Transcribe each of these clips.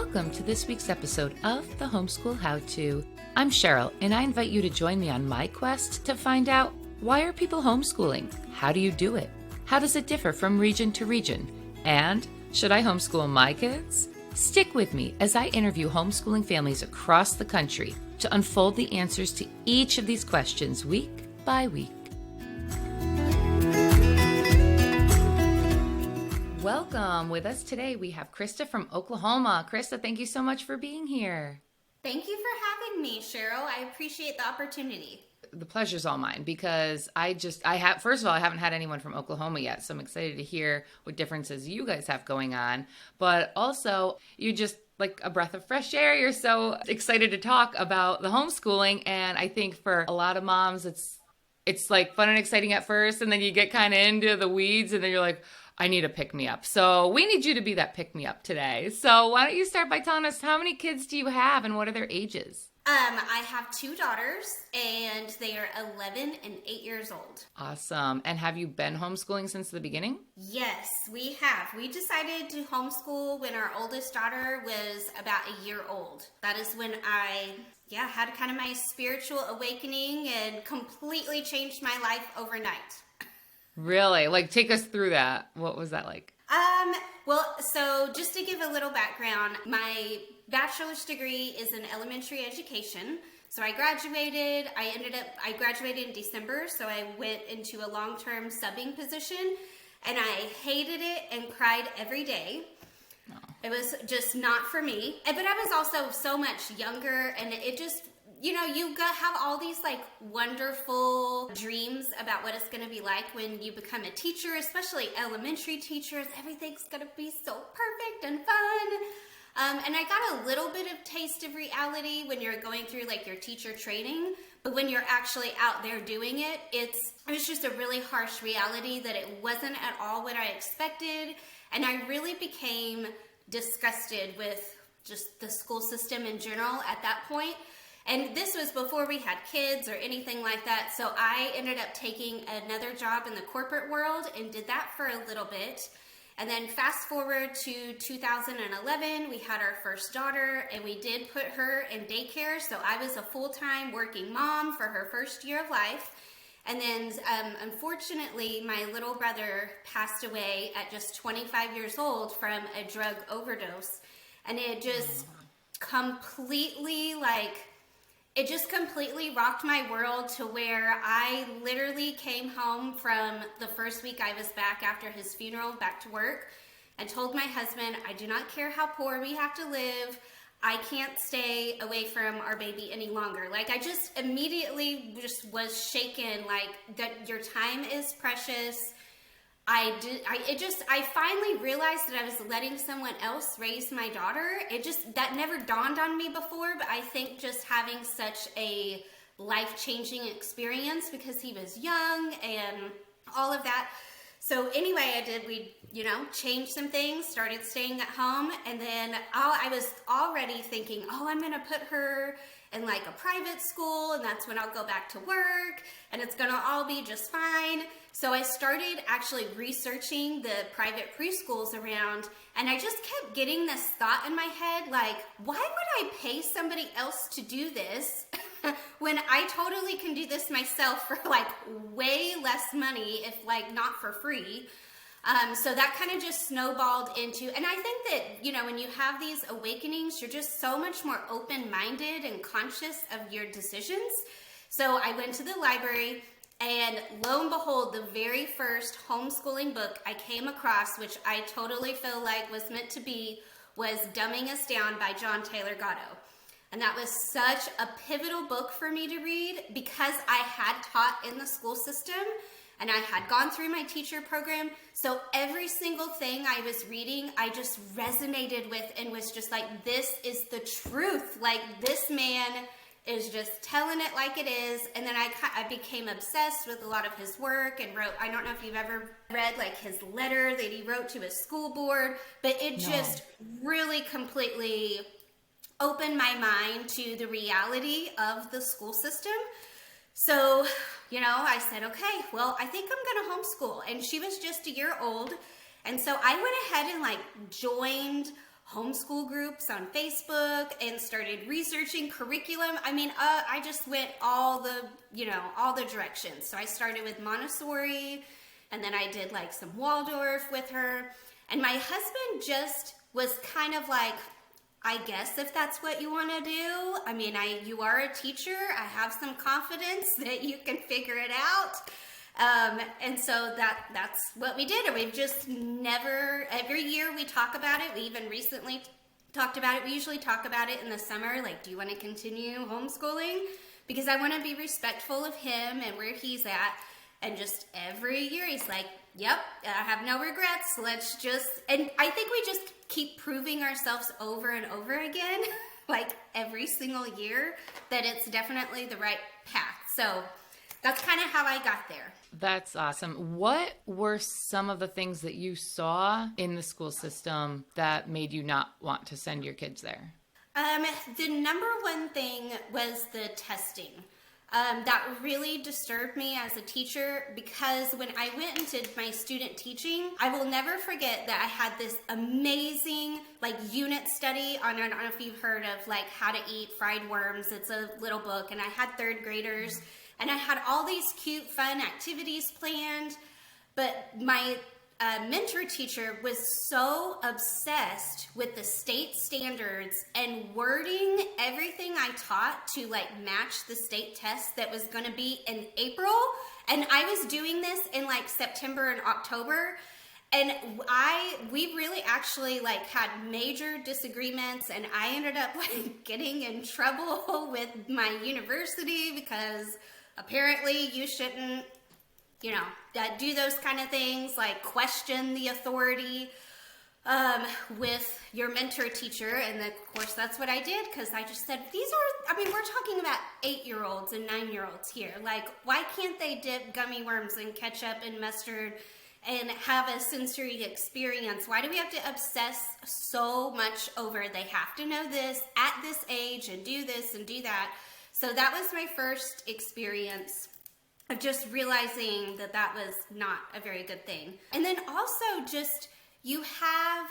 Welcome to this week's episode of the Homeschool How To. I'm Cheryl, and I invite you to join me on my quest to find out, why are people homeschooling? How do you do it? How does it differ from region to region? And should I homeschool my kids? Stick with me as I interview homeschooling families across the country to unfold the answers to each of these questions week by week. Welcome. With us today, we have Krista from Oklahoma. Krista, thank you so much for being here. Thank you for having me, Cheryl. I appreciate the opportunity. The pleasure's all mine because first of all, I haven't had anyone from Oklahoma yet, so I'm excited to hear what differences you guys have going on. But also, you're just like a breath of fresh air. You're so excited to talk about the homeschooling, and I think for a lot of moms, it's like fun and exciting at first, and then you get kind of into the weeds, and then you're like, I need a pick-me-up. So we need you to be that pick-me-up today. So why don't you start by telling us, how many kids do you have and what are their ages? I have two daughters, and they are 11 and 8 years old. Awesome. And have you been homeschooling since the beginning? Yes, we have. We decided to homeschool when our oldest daughter was about a year old. That is when I had kind of my spiritual awakening and completely changed my life overnight. Really? Like, take us through that. What was that like? So just to give a little background, my bachelor's degree is in elementary education. So I graduated in December, so I went into a long-term subbing position, and I hated it and cried every day. Oh. It was just not for me. But I was also so much younger, and it just, you have all these like wonderful dreams about what it's going to be like when you become a teacher, especially elementary teachers. Everything's going to be so perfect and fun. And I got a little bit of taste of reality when you're going through like your teacher training, but when you're actually out there doing it, it was just a really harsh reality that it wasn't at all what I expected. And I really became disgusted with just the school system in general at that point. And this was before we had kids or anything like that. So I ended up taking another job in the corporate world and did that for a little bit. And then fast forward to 2011, we had our first daughter, and we did put her in daycare. So I was a full-time working mom for her first year of life. And then unfortunately, my little brother passed away at just 25 years old from a drug overdose. And it just completely rocked my world to where I literally came home from the first week I was back after his funeral, back to work, and told my husband, I do not care how poor we have to live. I can't stay away from our baby any longer. Like, I just immediately just was shaken, like, that your time is precious. I finally realized that I was letting someone else raise my daughter. That never dawned on me before, but I think just having such a life-changing experience because he was young and all of that. So anyway, we changed some things, started staying at home, and then I was already thinking, I'm going to put her in like a private school, and that's when I'll go back to work, and it's going to all be just fine. So I started actually researching the private preschools around, and I just kept getting this thought in my head, like, why would I pay somebody else to do this when I totally can do this myself for like way less money, if like not for free? So that kind of just snowballed into, and I think that, when you have these awakenings, you're just so much more open-minded and conscious of your decisions. So I went to the library, and lo and behold, the very first homeschooling book I came across, which I totally feel like was meant to be, was Dumbing Us Down by John Taylor Gatto. And that was such a pivotal book for me to read because I had taught in the school system and I had gone through my teacher program. So every single thing I was reading, I just resonated with and was just like, this is the truth. Like, this man is just telling it like it is. And then I became obsessed with a lot of his work and wrote, I don't know if you've ever read like his letter that he wrote to his school board, but it just really completely opened my mind to the reality of the school system. So, I said, okay, well, I think I'm going to homeschool. And she was just a year old. And so I went ahead and joined homeschool groups on Facebook and started researching curriculum. I mean, I just went all the directions. So I started with Montessori, and then I did like some Waldorf with her. And my husband just was kind of like, I guess if that's what you want to do. I mean, you are a teacher. I have some confidence that you can figure it out. And so that's what we did. And we've just never, every year we talk about it. We even recently talked about it. We usually talk about it in the summer. Like, do you want to continue homeschooling? Because I want to be respectful of him and where he's at. And just every year he's like, yep, I have no regrets. Let's just, and I think we just keep proving ourselves over and over again, like every single year, that it's definitely the right path. So that's kind of how I got there. That's awesome. What were some of the things that you saw in the school system that made you not want to send your kids there? The number one thing was the testing. That really disturbed me as a teacher, because when I went into my student teaching, I will never forget that I had this amazing like unit study on, I don't know if you've heard of like How to Eat Fried Worms. It's a little book, and I had third graders, and I had all these cute, fun activities planned, but my mentor teacher was so obsessed with the state standards and wording everything I taught to like match the state test that was going to be in April. And I was doing this in like September and October. And we really actually like had major disagreements, and I ended up like getting in trouble with my university because apparently you shouldn't, do those kind of things, like question the authority with your mentor teacher. And of course, that's what I did, because I just said, we're talking about 8-year-olds and 9-year-olds here. Like, why can't they dip gummy worms in ketchup and mustard and have a sensory experience? Why do we have to obsess so much over they have to know this at this age and do this and do that? So that was my first experience of just realizing that was not a very good thing. And then also just, you have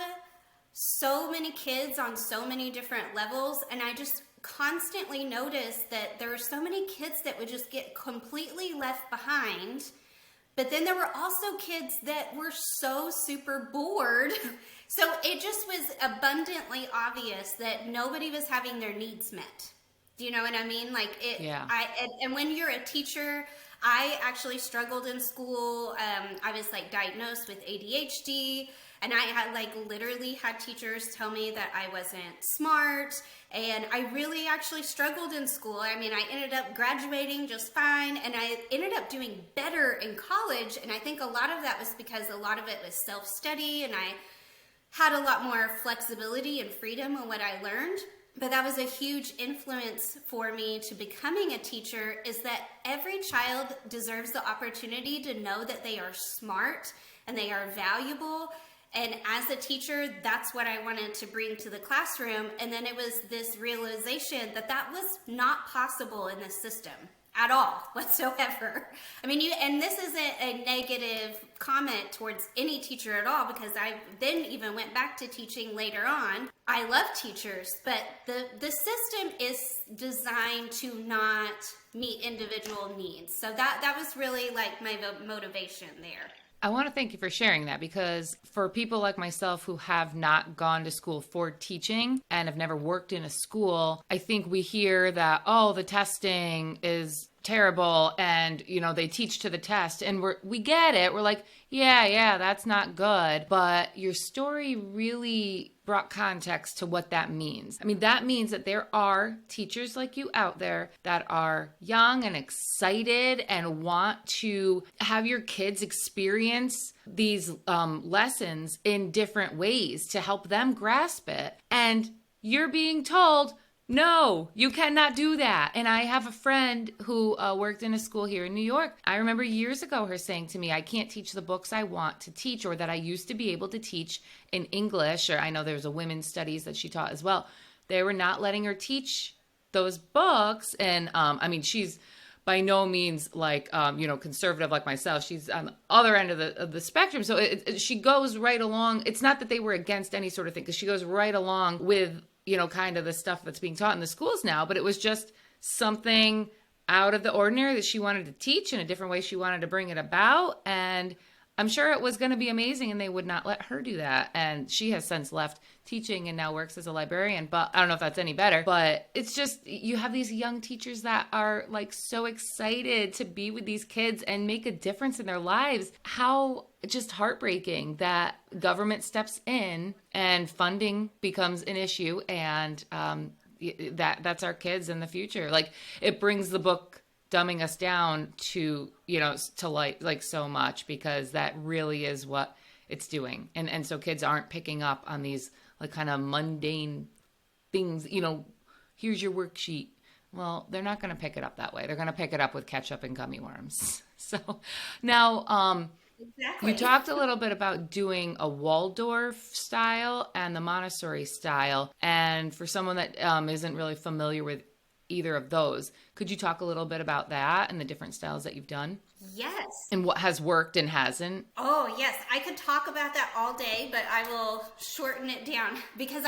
so many kids on so many different levels, and I just constantly noticed that there were so many kids that would just get completely left behind. But then there were also kids that were so super bored. So it just was abundantly obvious that nobody was having their needs met. Do you know what I mean? Like it, Yeah. And when you're a teacher, I actually struggled in school. I was like diagnosed with ADHD, and I had literally had teachers tell me that I wasn't smart, and I really actually struggled in school. I mean, I ended up graduating just fine, and I ended up doing better in college, and I think a lot of that was because a lot of it was self-study, and I had a lot more flexibility and freedom in what I learned. But that was a huge influence for me to becoming a teacher, is that every child deserves the opportunity to know that they are smart and they are valuable. And as a teacher, that's what I wanted to bring to the classroom. And then it was this realization that was not possible in the system at all whatsoever. I mean, and this isn't a negative comment towards any teacher at all, because I then even went back to teaching later on. I love teachers, but the system is designed to not meet individual needs. So that was really like my motivation there. I want to thank you for sharing that, because for people like myself who have not gone to school for teaching and have never worked in a school, I think we hear that, oh, the testing is terrible and, they teach to the test, and we get it. We're like, yeah, that's not good. But your story really brought context to what that means. I mean, that means that there are teachers like you out there that are young and excited and want to have your kids experience these lessons in different ways to help them grasp it. And you're being told, no, you cannot do that. And I have a friend who worked in a school here in New York. I remember years ago her saying to me, I can't teach the books I want to teach, or that I used to be able to teach in English, or I know there was a women's studies that she taught as well. They were not letting her teach those books. And she's by no means like, conservative like myself. She's on the other end of the spectrum. So she goes right along. It's not that they were against any sort of thing, because she goes right along with, kind of the stuff that's being taught in the schools now. But it was just something out of the ordinary that she wanted to teach in a different way. She wanted to bring it about. And I'm sure it was going to be amazing, and they would not let her do that. And she has since left teaching and now works as a librarian. But I don't know if that's any better. But it's just, you have these young teachers that are like so excited to be with these kids and make a difference in their lives. How just heartbreaking that government steps in and funding becomes an issue, and that's our kids in the future. Like, it brings the book dumbing us down to like so much, because that really is what it's doing. And so kids aren't picking up on these like kind of mundane things, here's your worksheet. Well, they're not going to pick it up that way. They're going to pick it up with ketchup and gummy worms. So now, Exactly. you talked a little bit about doing a Waldorf style and the Montessori style. And for someone that isn't really familiar with either of those, could you talk a little bit about that and the different styles that you've done? Yes. And what has worked and hasn't? Oh, yes. I could talk about that all day, but I will shorten it down because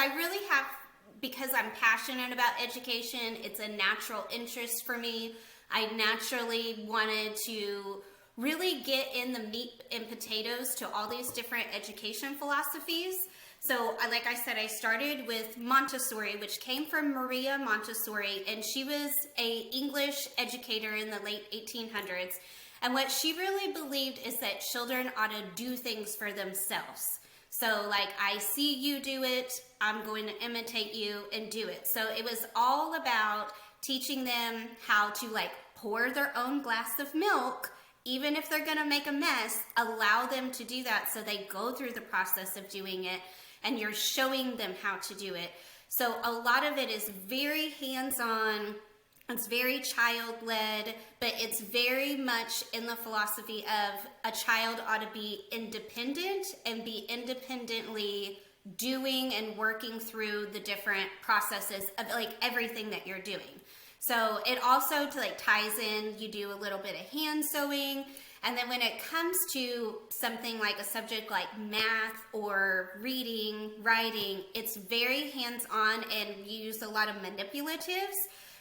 because I'm passionate about education. It's a natural interest for me. I naturally wanted to really get in the meat and potatoes to all these different education philosophies. So, like I said, I started with Montessori, which came from Maria Montessori, and she was an English educator in the late 1800s. And what she really believed is that children ought to do things for themselves. So, like, I see you do it, I'm going to imitate you and do it. So it was all about teaching them how to, like, pour their own glass of milk. Even if they're going to make a mess, allow them to do that so they go through the process of doing it, and you're showing them how to do it. So a lot of it is very hands-on, it's very child-led, but it's very much in the philosophy of a child ought to be independent and be independently doing and working through the different processes of like everything that you're doing. So it also ties in, you do a little bit of hand sewing. And then when it comes to something like a subject like math or reading, writing, it's very hands-on and you use a lot of manipulatives.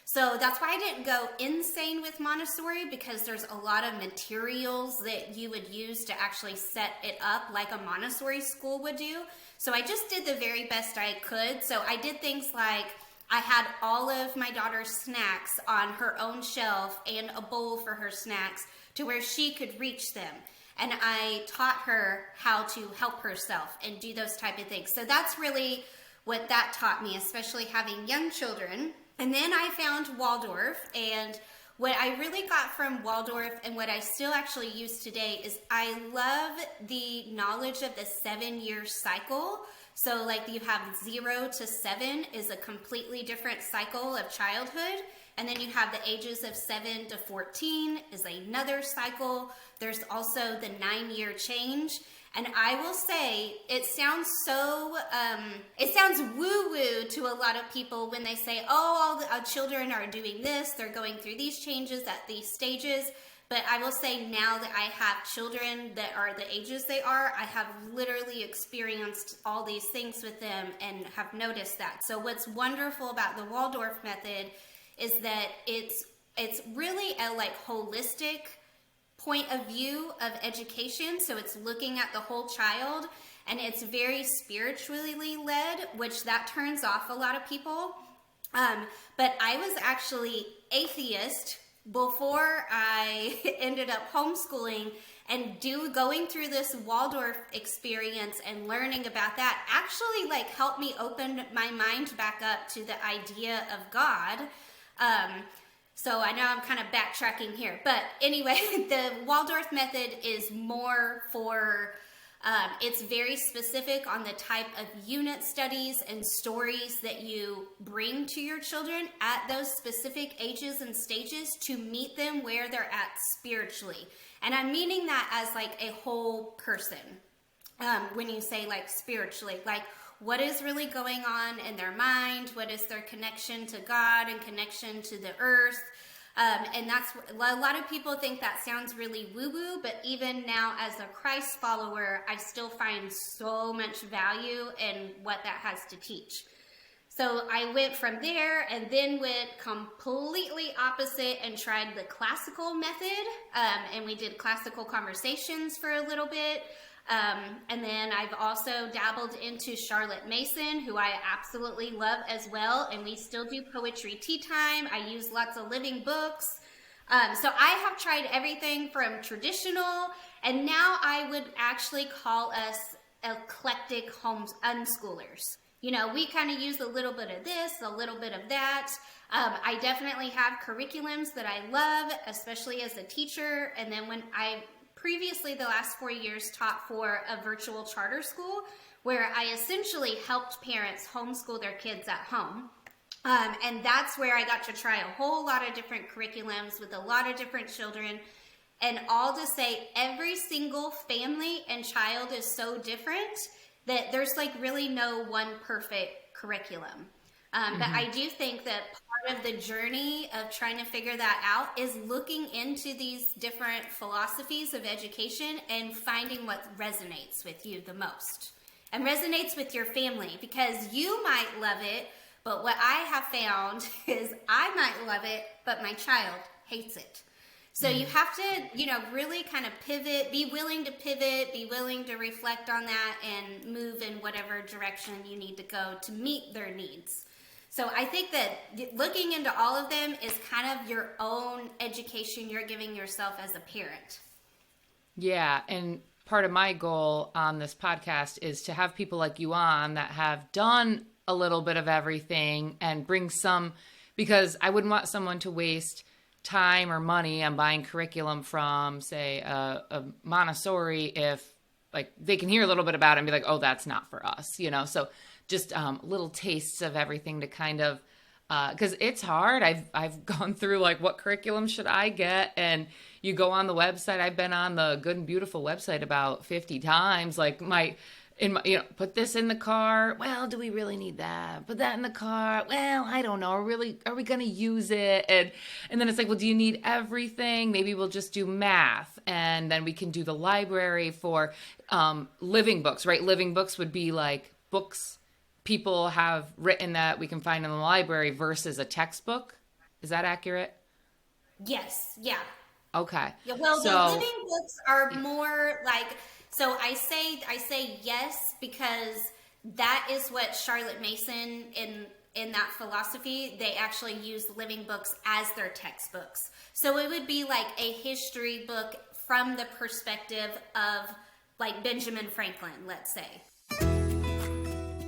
So that's why I didn't go insane with Montessori, because there's a lot of materials that you would use to actually set it up like a Montessori school would do. So I just did the very best I could. So I did things like, I had all of my daughter's snacks on her own shelf and a bowl for her snacks to where she could reach them. And I taught her how to help herself and do those type of things. So that's really what that taught me, especially having young children. And then I found Waldorf, and what I really got from Waldorf and what I still actually use today is I love the knowledge of the 7-year cycle. So like you have 0 to 7 is a completely different cycle of childhood. And then you have the ages of 7 to 14 is another cycle. There's also the 9-year change. And I will say, it sounds woo-woo to a lot of people when they say, oh, all the children are doing this, they're going through these changes at these stages. But I will say, now that I have children that are the ages they are, I have literally experienced all these things with them and have noticed that. So what's wonderful about the Waldorf method is that it's really a holistic point of view of education. So it's looking at the whole child, and it's very spiritually led, which that turns off a lot of people. But I was actually atheist before I ended up homeschooling, and going through this Waldorf experience and learning about that actually helped me open my mind back up to the idea of God. So I know I'm kind of backtracking here, but anyway, the Waldorf method is more for, it's very specific on the type of unit studies and stories that you bring to your children at those specific ages and stages to meet them where they're at spiritually. And I'm meaning that as a whole person. When you say spiritually, what is really going on in their mind? What is their connection to God and connection to the earth? And that's a lot of people think that sounds really woo-woo, but even now as a Christ follower, I still find so much value in what that has to teach. So I went from there and then went completely opposite and tried the classical method. And we did classical conversations for a little bit. And then I've also dabbled into Charlotte Mason, who I absolutely love as well. And we still do poetry tea time. I use lots of living books. So I have tried everything from traditional, and now I would actually call us eclectic unschoolers. You know, we kind of use a little bit of this, a little bit of that. I definitely have curriculums that I love, especially as a teacher. And then when I previously, the last 4 years, taught for a virtual charter school where I essentially helped parents homeschool their kids at home. And that's where I got to try a whole lot of different curriculums with a lot of different children. And all to say, every single family and child is so different that there's like really no one perfect curriculum. But I do think that part of the journey of trying to figure that out is looking into these different philosophies of education and finding what resonates with you the most and resonates with your family, because you might love it, but what I have found is I might love it, but my child hates it. So you have to, really kind of pivot, be willing to pivot, be willing to reflect on that and move in whatever direction you need to go to meet their needs. So I think that looking into all of them is kind of your own education you're giving yourself as a parent. Yeah, and part of my goal on this podcast is to have people like you on that have done a little bit of everything and bring some, because I wouldn't want someone to waste time or money on buying curriculum from, say, a Montessori if like they can hear a little bit about it and be like, oh, that's not for us, so just little tastes of everything to kind of, because it's hard. I've gone through like, what curriculum should I get? And you go on the website. I've been on the Good and Beautiful website about 50 times, like put this in the car. Well, do we really need that? Put that in the car. Well, I don't know. Are we going to use it? And then it's like, well, do you need everything? Maybe we'll just do math. And then we can do the library for living books, right? Living books would be like books people have written that we can find in the library versus a textbook. Is that accurate? Yes. Yeah. Okay. Yeah, well, the living books are more like, so I say yes, because that is what Charlotte Mason in that philosophy, they actually use living books as their textbooks. So it would be like a history book from the perspective of like Benjamin Franklin, let's say.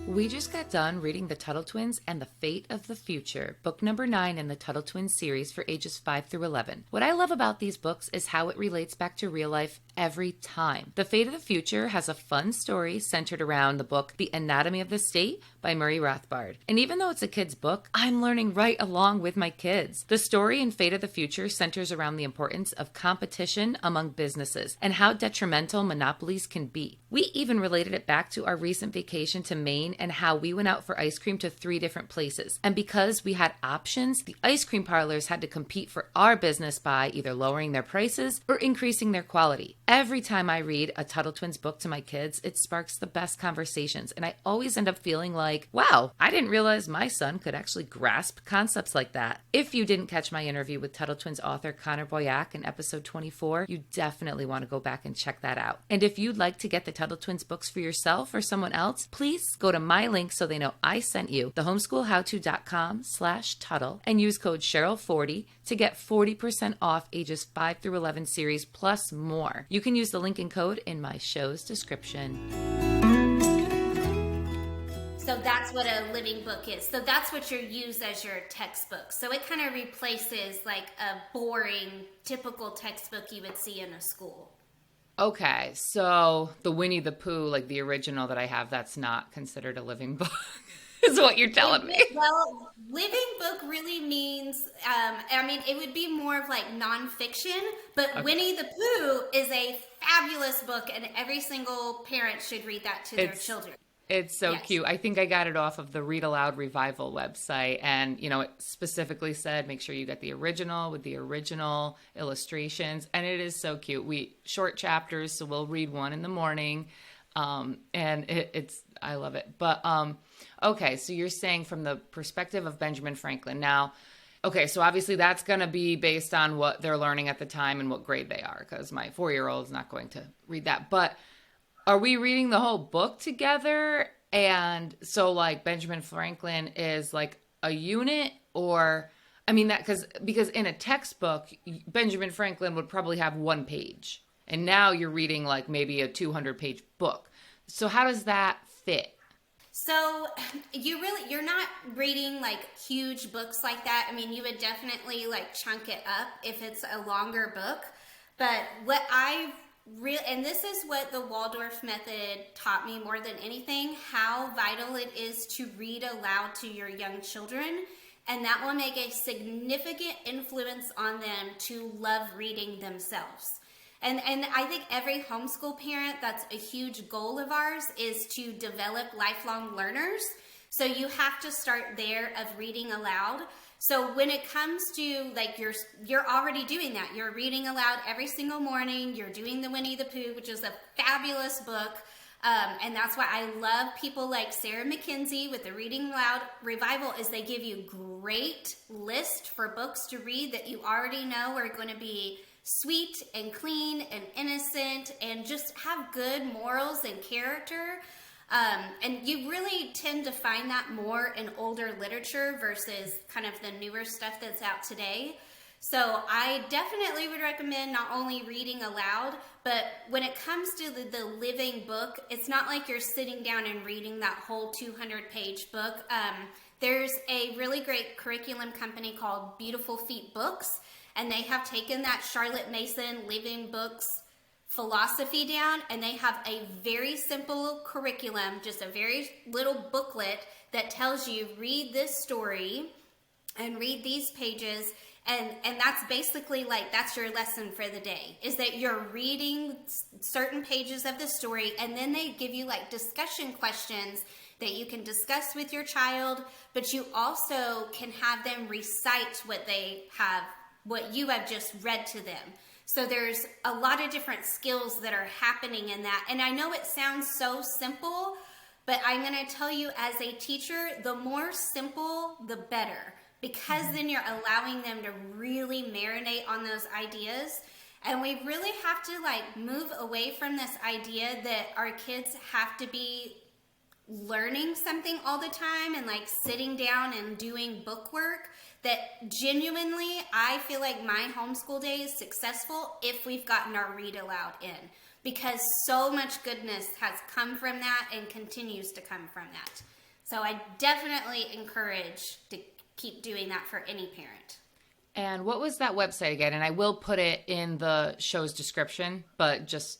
We just got done reading The Tuttle Twins and the Fate of the Future, book number 9 in the Tuttle Twins series for ages 5 through 11. What I love about these books is how it relates back to real life every time. The Fate of the Future has a fun story centered around the book The Anatomy of the State by Murray Rothbard. And even though it's a kid's book, I'm learning right along with my kids. The story in Fate of the Future centers around the importance of competition among businesses and how detrimental monopolies can be. We even related it back to our recent vacation to Maine and how we went out for ice cream to 3 different places. And because we had options, the ice cream parlors had to compete for our business by either lowering their prices or increasing their quality. Every time I read a Tuttle Twins book to my kids, it sparks the best conversations. And I always end up feeling like, wow, I didn't realize my son could actually grasp concepts like that. If you didn't catch my interview with Tuttle Twins author Connor Boyack in episode 24, you definitely want to go back and check that out. And if you'd like to get the Tuttle Twins books for yourself or someone else, please go to my link so they know I sent you, thehomeschoolhowto.com/Tuttle, and use code Cheryl40 to get 40% off ages 5 through 11 series plus more. You can use the link and code in my show's description. So that's what a living book is. So that's what you use as your textbook. So it kind of replaces like a boring, typical textbook you would see in a school. Okay, so the Winnie the Pooh, like the original that I have, that's not considered a living book, is what you're telling me. Well, living book really means, it would be more of like nonfiction, but okay. Winnie the Pooh is a fabulous book, and every single parent should read that to their children. It's so Yes. cute. I think I got it off of the Read Aloud Revival website. And, it specifically said make sure you get the original with the original illustrations. And it is so cute. Short chapters, so we'll read one in the morning. And I love it. But, okay, so you're saying from the perspective of Benjamin Franklin. Now, okay, so obviously that's going to be based on what they're learning at the time and what grade they are, because my 4-year-old is not going to read that. But are we reading the whole book together? And so like Benjamin Franklin is like a unit, or I mean that because in a textbook Benjamin Franklin would probably have one page. And now you're reading like maybe a 200-page book. So how does that fit? So you're not reading like huge books like that. I mean, you would definitely like chunk it up if it's a longer book. But what I and this is what the Waldorf method taught me more than anything, how vital it is to read aloud to your young children. And that will make a significant influence on them to love reading themselves. And I think every homeschool parent, that's a huge goal of ours, is to develop lifelong learners. So you have to start there of reading aloud. So when it comes to like you're already doing that. You're reading aloud every single morning. You're doing the Winnie the Pooh, which is a fabulous book. And that's why I love people like Sarah McKenzie with the Reading Aloud Revival, is they give you great list for books to read that you already know are going to be sweet and clean and innocent and just have good morals and character. And you really tend to find that more in older literature versus kind of the newer stuff that's out today. So I definitely would recommend not only reading aloud, but when it comes to the living book, it's not like you're sitting down and reading that whole 200-page book. There's a really great curriculum company called Beautiful Feet Books, and they have taken that Charlotte Mason Living Books philosophy down, and they have a very simple curriculum, just a very little booklet that tells you read this story and read these pages, and that's basically like that's your lesson for the day, is that you're reading certain pages of the story, and then they give you like discussion questions that you can discuss with your child, but you also can have them recite what you have just read to them. So there's a lot of different skills that are happening in that. And I know it sounds so simple, but I'm going to tell you as a teacher, the more simple, the better. Because then you're allowing them to really marinate on those ideas. And we really have to like move away from this idea that our kids have to be learning something all the time and like sitting down and doing book work. That genuinely, I feel like my homeschool day is successful if we've gotten our read aloud in, because so much goodness has come from that and continues to come from that. So I definitely encourage to keep doing that for any parent. And what was that website again? And I will put it in the show's description, but just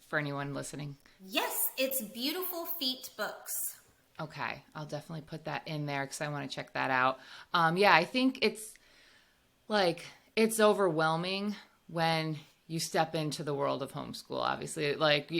for anyone listening. Yes, it's Beautiful Feet Books. Okay, I'll definitely put that in there because I want to check that out. Yeah, I think it's overwhelming when you step into the world of homeschool, obviously, but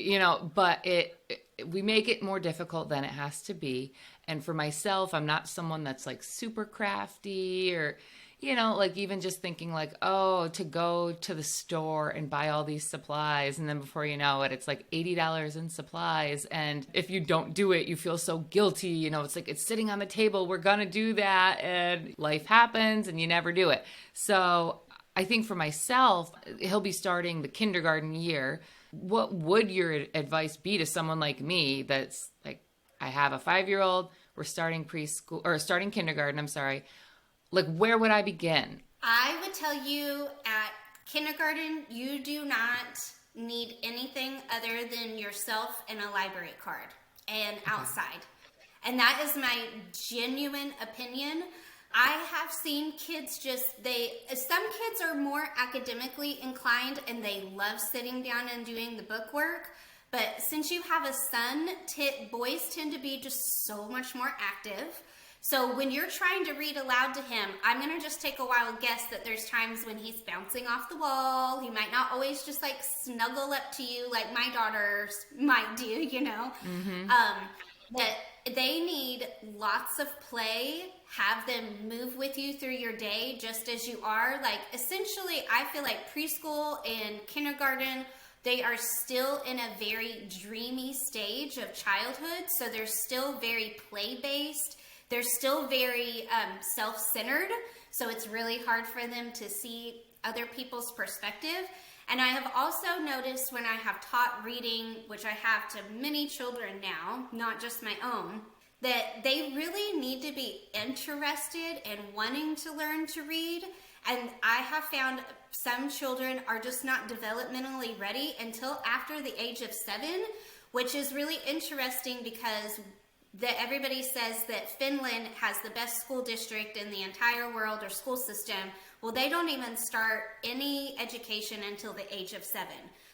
we make it more difficult than it has to be. And for myself, I'm not someone that's like super crafty or, even just thinking like, oh, to go to the store and buy all these supplies. And then before you know it, it's like $80 in supplies. And if you don't do it, you feel so guilty. It's like, it's sitting on the table. We're going to do that. And life happens and you never do it. So I think for myself, he'll be starting the kindergarten year. What would your advice be to someone like me that's like, I have a 5-year-old, we're starting preschool or starting kindergarten, I'm sorry. Like, where would I begin? I would tell you at kindergarten, you do not need anything other than yourself and a library card and outside. And that is my genuine opinion. I have seen kids some kids are more academically inclined and they love sitting down and doing the book work. But since you have a son, boys tend to be just so much more active. So when you're trying to read aloud to him, I'm going to just take a wild guess that there's times when he's bouncing off the wall. He might not always just like snuggle up to you like my daughters might do, Mm-hmm. that they need lots of play, have them move with you through your day just as you are. Like, essentially, I feel like preschool and kindergarten, they are still in a very dreamy stage of childhood. So they're still very play-based. They're still very self-centered. So it's really hard for them to see other people's perspective. And I have also noticed when I have taught reading, which I have to many children now, not just my own, that they really need to be interested and wanting to learn to read. And I have found some children are just not developmentally ready until after the age of 7, which is really interesting because everybody says that Finland has the best school district in the entire world, or school system. Well, they don't even start any education until the age of 7.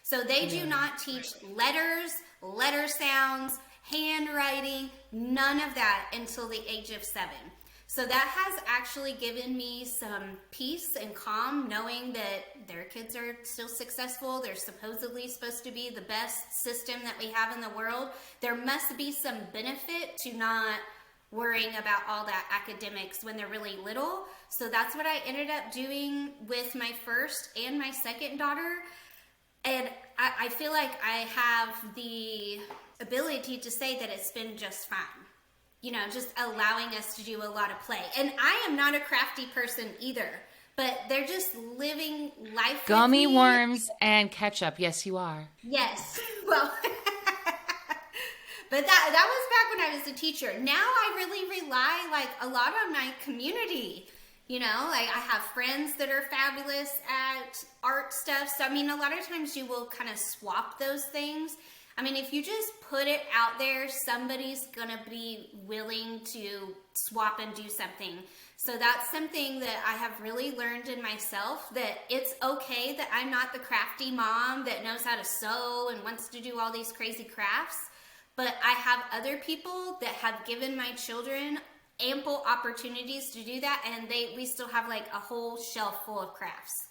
So they do not teach letters, letter sounds, handwriting, none of that until the age of 7. So that has actually given me some peace and calm, knowing that their kids are still successful. They're supposedly supposed to be the best system that we have in the world. There must be some benefit to not worrying about all that academics when they're really little. So that's what I ended up doing with my first and my second daughter. And I feel like I have the ability to say that it's been just fine. You know, just allowing us to do a lot of play. And I am not a crafty person either, but they're just living life. Gummy worms and ketchup. Yes, you are. Yes. Well, but that was back when I was a teacher. Now I really rely like a lot on my community. You know, like I have friends that are fabulous at art stuff. So, I mean, a lot of times you will kind of swap those things. I mean, if you just put it out there, somebody's going to be willing to swap and do something. So that's something that I have really learned in myself, that it's okay that I'm not the crafty mom that knows how to sew and wants to do all these crazy crafts. But I have other people that have given my children ample opportunities to do that, and we still have like a whole shelf full of crafts.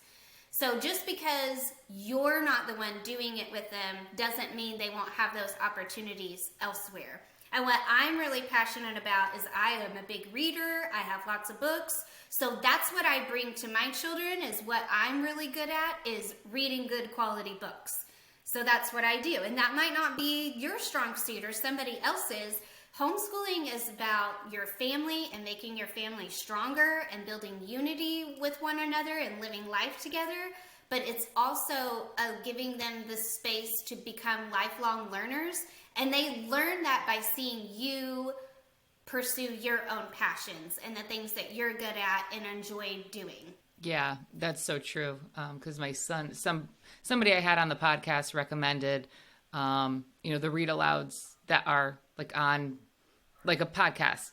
So just because you're not the one doing it with them doesn't mean they won't have those opportunities elsewhere. And what I'm really passionate about is I am a big reader. I have lots of books. So that's what I bring to my children, is what I'm really good at is reading good quality books. So that's what I do. And that might not be your strong suit or somebody else's. Homeschooling is about your family and making your family stronger and building unity with one another and living life together. But it's also giving them the space to become lifelong learners. And they learn that by seeing you pursue your own passions and the things that you're good at and enjoy doing. Yeah, that's so true. Because my son, somebody I had on the podcast recommended, the read alouds that are like on like a podcast,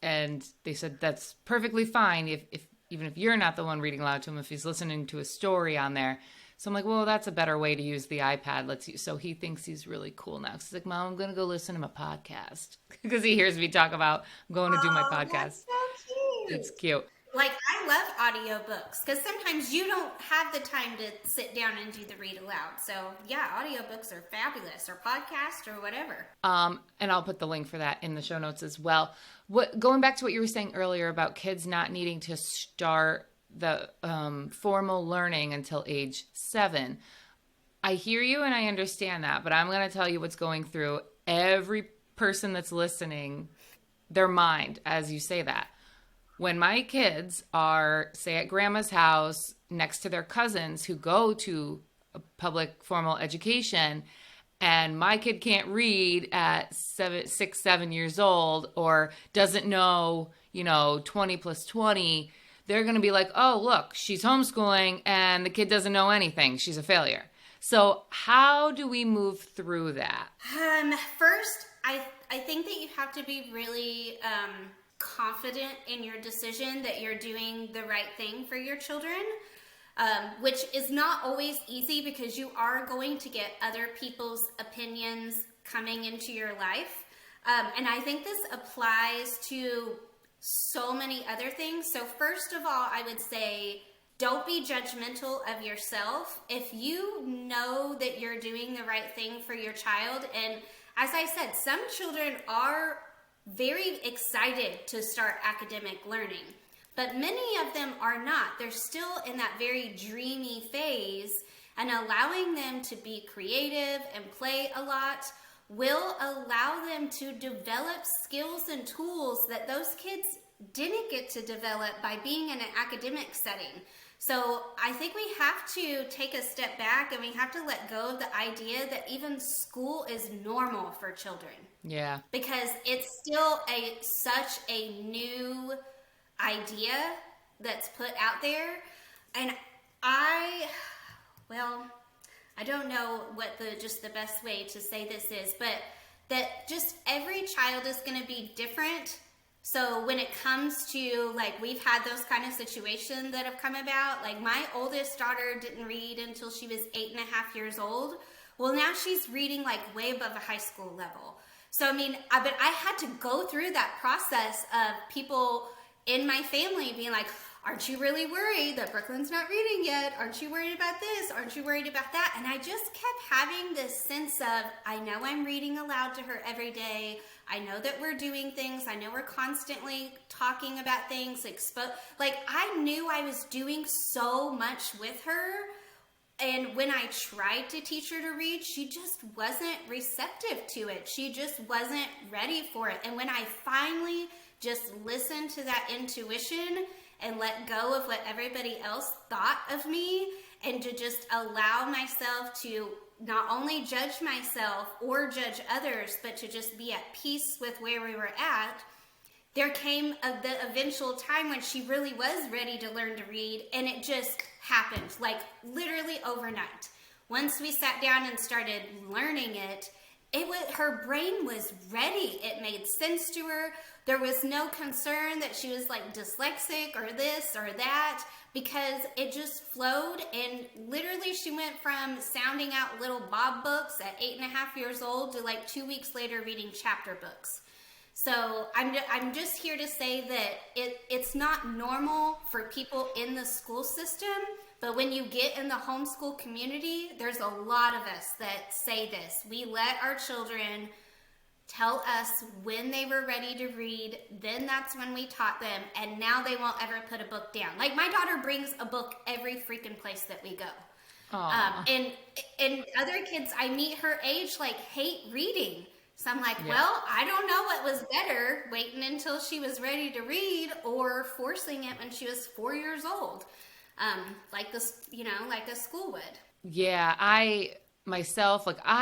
and they said that's perfectly fine if even if you're not the one reading aloud to him, if he's listening to a story on there. So I'm like, well, that's a better way to use the iPad. So he thinks he's really cool now. He's like, Mom, I'm going to go listen to my podcast, because he hears me talk about I'm going to do my podcast. That's so cute. It's cute. Like, I love audiobooks because sometimes you don't have the time to sit down and do the read aloud. So, yeah, audiobooks are fabulous, or podcast, or whatever. And I'll put the link for that in the show notes as well. Going back to what you were saying earlier about kids not needing to start the formal learning until age 7, I hear you and I understand that, but I'm going to tell you what's going through every person that's listening, their mind, as you say that. When my kids are, say, at grandma's house next to their cousins who go to a public formal education, and my kid can't read at 6, 7 years old, or doesn't know, 20 plus 20, they're going to be like, oh, look, she's homeschooling and the kid doesn't know anything. She's a failure. So how do we move through that? First, I think that you have to be really confident in your decision that you're doing the right thing for your children, which is not always easy because you are going to get other people's opinions coming into your life. And I think this applies to so many other things. So first of all, I would say, don't be judgmental of yourself. If you know that you're doing the right thing for your child, and as I said, some children are very excited to start academic learning, but many of them are not. They're still in that very dreamy phase, and allowing them to be creative and play a lot will allow them to develop skills and tools that those kids didn't get to develop by being in an academic setting. So I think we have to take a step back, and we have to let go of the idea that even school is normal for children. Yeah. Because it's still such a new idea that's put out there. And I don't know what the best way to say this is, but that just every child is going to be different. So when it comes to, like, we've had those kind of situations that have come about. Like, my oldest daughter didn't read until she was 8.5 years old. Well, now she's reading like way above a high school level. So, I mean, but I had to go through that process of people in my family being like, aren't you really worried that Brooklyn's not reading yet? Aren't you worried about this? Aren't you worried about that? And I just kept having this sense of, I know I'm reading aloud to her every day. I know that we're doing things. I know we're constantly talking about things. Like, I knew I was doing so much with her. And when I tried to teach her to read, she just wasn't receptive to it. She just wasn't ready for it. And when I finally just listened to that intuition and let go of what everybody else thought of me, and to just allow myself to not only judge myself or judge others, but to just be at peace with where we were at, there came the eventual time when she really was ready to learn to read, and it just happened, like literally overnight. Once we sat down and started learning it, her brain was ready. It made sense to her. There was no concern that she was like dyslexic or this or that, because it just flowed. And literally she went from sounding out little Bob books at 8.5 years old to like 2 weeks later reading chapter books. So I'm just here to say that it's not normal for people in the school system, but when you get in the homeschool community, there's a lot of us that say this. We let our children tell us when they were ready to read, then that's when we taught them, and now they won't ever put a book down. Like, my daughter brings a book every freaking place that we go. And other kids I meet her age like hate reading. So I'm like, well, I don't know what was better, waiting until she was ready to read or forcing it when she was 4 years old, like a school would. Yeah, I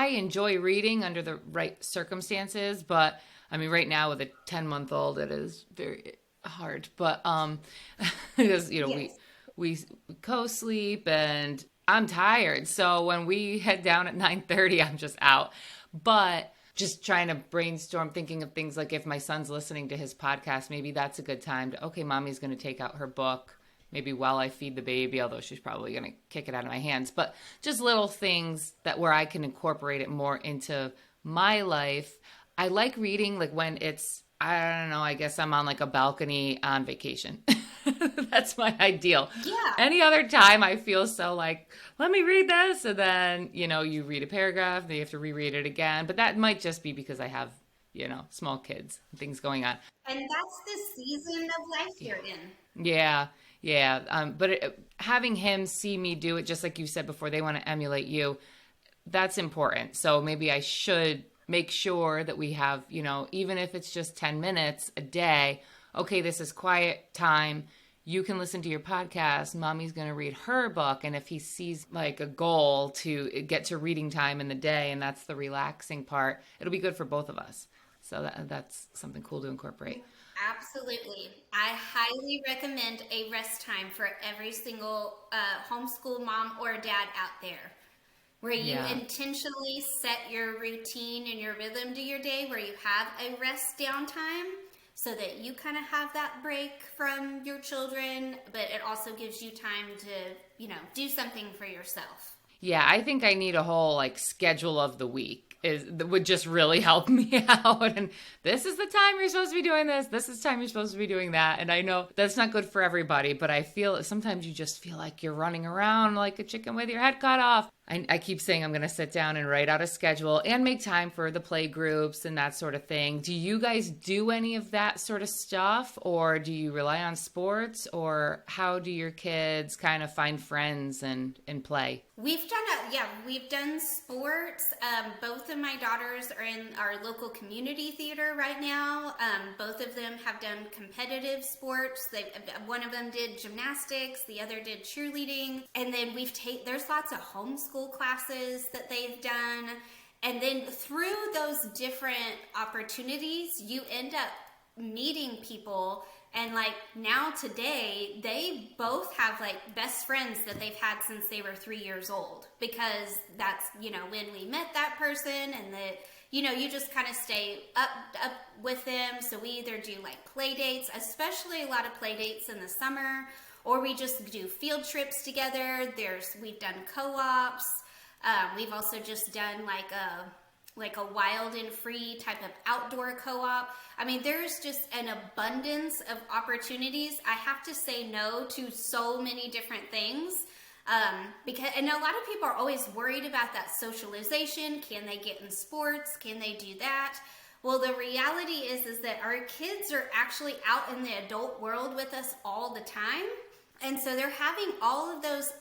enjoy reading under the right circumstances, but I mean, right now with a 10-month-old, it is very hard. But because we co-sleep and I'm tired, so when we head down at 9:30, I'm just out. But just trying to brainstorm, thinking of things like if my son's listening to his podcast, maybe that's a good time to, okay, mommy's going to take out her book, maybe while I feed the baby, although she's probably going to kick it out of my hands. But just little things where I can incorporate it more into my life. I like reading like when it's, I don't know, I guess I'm on like a balcony on vacation. That's my ideal. Yeah. Any other time I feel so like, let me read this. And then, you read a paragraph, then you have to reread it again. But that might just be because I have, small kids, things going on. And that's the season of life you're in. Yeah. Yeah. But having him see me do it, just like you said before, they want to emulate you. That's important. So maybe I should make sure that we have, even if it's just 10 minutes a day, okay, this is quiet time. You can listen to your podcast. Mommy's going to read her book. And if he sees like a goal to get to reading time in the day, and that's the relaxing part, it'll be good for both of us. So that's something cool to incorporate. Absolutely. I highly recommend a rest time for every single homeschool mom or dad out there, where you intentionally set your routine and your rhythm to your day, where you have a rest downtime so that you kind of have that break from your children, but it also gives you time to, do something for yourself. Yeah, I think I need a whole schedule of the week that would just really help me out. And this is the time you're supposed to be doing this. This is the time you're supposed to be doing that. And I know that's not good for everybody, but I feel sometimes you just feel like you're running around like a chicken with your head cut off. I keep saying I'm going to sit down and write out a schedule and make time for the play groups and that sort of thing. Do you guys do any of that sort of stuff, or do you rely on sports, or how do your kids kind of find friends and play? We've done sports. Both of my daughters are in our local community theater right now. Both of them have done competitive sports. One of them did gymnastics, the other did cheerleading, and then there's lots of homeschool classes that they've done. And then through those different opportunities, you end up meeting people. And like now today, they both have like best friends that they've had since they were 3 years old, because that's, when we met that person, and that, you just kind of stay up with them. So we either do like play dates, especially a lot of play dates in the summer, or we just do field trips together. We've done co-ops. We've also just done like a wild and free type of outdoor co-op. I mean, there's just an abundance of opportunities. I have to say no to so many different things, and a lot of people are always worried about that socialization. Can they get in sports? Can they do that? Well, the reality is that our kids are actually out in the adult world with us all the time. And so they're having all of those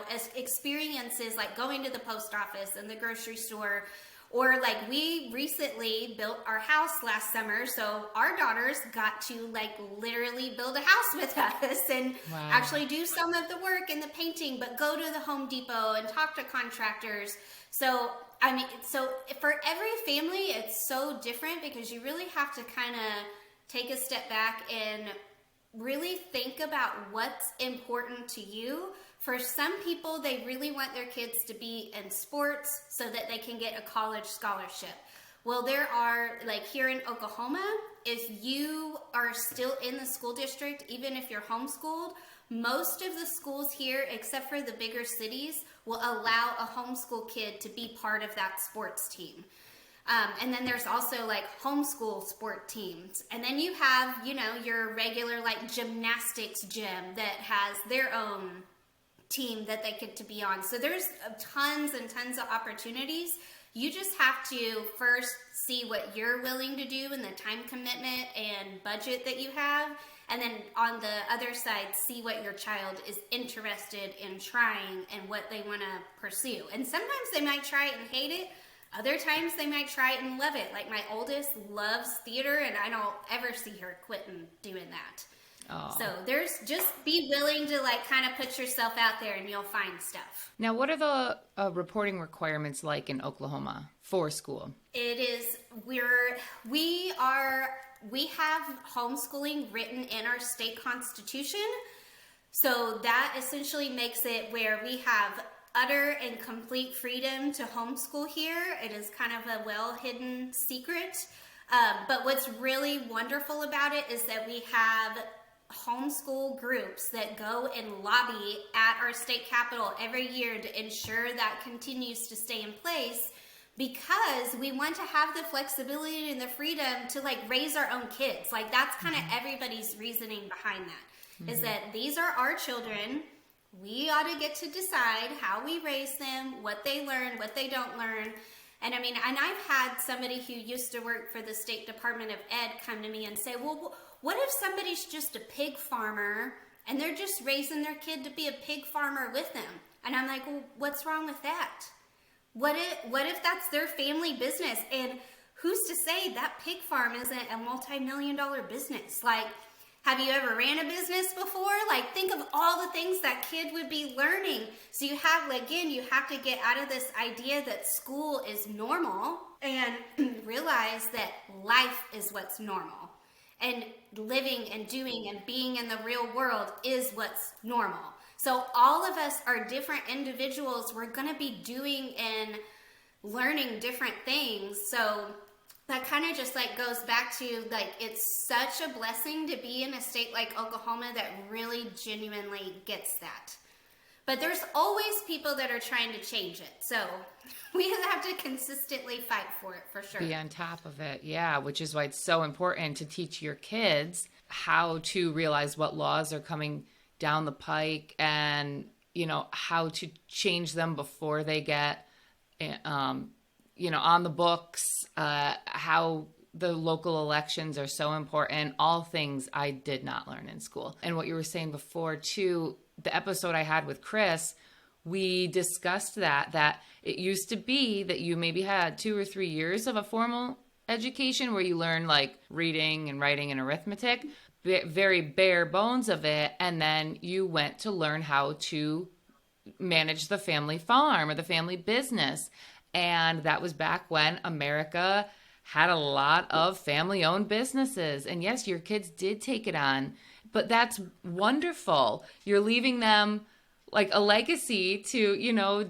as experiences, like going to the post office and the grocery store, or like we recently built our house last summer, so our daughters got to like literally build a house with us and Wow. actually do some of the work and the painting, but go to the Home Depot and talk to contractors. So for every family it's so different, because you really have to kind of take a step back and really think about what's important to you. For some people, they really want their kids to be in sports so that they can get a college scholarship. Well, there are, like here in Oklahoma, if you are still in the school district, even if you're homeschooled, most of the schools here, except for the bigger cities, will allow a homeschool kid to be part of that sports team. And then there's also like homeschool sport teams. And then you have, your regular like gymnastics gym that has their own team that they get to be on. So there's tons and tons of opportunities. You just have to first see what you're willing to do and the time commitment and budget that you have. And then on the other side, see what your child is interested in trying and what they want to pursue. And sometimes they might try it and hate it. Other times they might try it and love it. Like my oldest loves theater, and I don't ever see her quitting doing that. Oh. So just be willing to like kind of put yourself out there and you'll find stuff. Now, what are the reporting requirements like in Oklahoma for school? It is, we have homeschooling written in our state constitution. So that essentially makes it where we have utter and complete freedom to homeschool here. It is kind of a well-hidden secret. But what's really wonderful about it is that we have homeschool groups that go and lobby at our state capitol every year to ensure that continues to stay in place, because we want to have the flexibility and the freedom to like raise our own kids. Like that's kind of everybody's reasoning behind that, is that these are our children. We ought to get to decide how we raise them, what they learn, what they don't learn. And I mean, and I've had somebody who used to work for the State Department of Ed come to me and say, well, what if somebody's just a pig farmer and they're just raising their kid to be a pig farmer with them? And I'm like, well, what's wrong with that? What if that's their family business? And who's to say that pig farm isn't a multi-million-dollar business? Like, have you ever ran a business before? Like, think of all the things that kid would be learning. So you have to get out of this idea that school is normal and realize that life is what's normal. And living and doing and being in the real world is what's normal. So all of us are different individuals. We're going to be doing and learning different things. So that kind of just like goes back to like, it's such a blessing to be in a state like Oklahoma that really genuinely gets that. But there's always people that are trying to change it. So we have to consistently fight for it, for sure. Be on top of it. Yeah, which is why it's so important to teach your kids how to realize what laws are coming down the pike and how to change them before they get, on the books, how the local elections are so important, all things I did not learn in school. And what you were saying before too, the episode I had with Chris, we discussed that it used to be that you maybe had 2 or 3 years of a formal education where you learn like reading and writing and arithmetic, very bare bones of it. And then you went to learn how to manage the family farm or the family business. And that was back when America had a lot of family owned businesses. And yes, your kids did take it on, but that's wonderful. You're leaving them like a legacy to,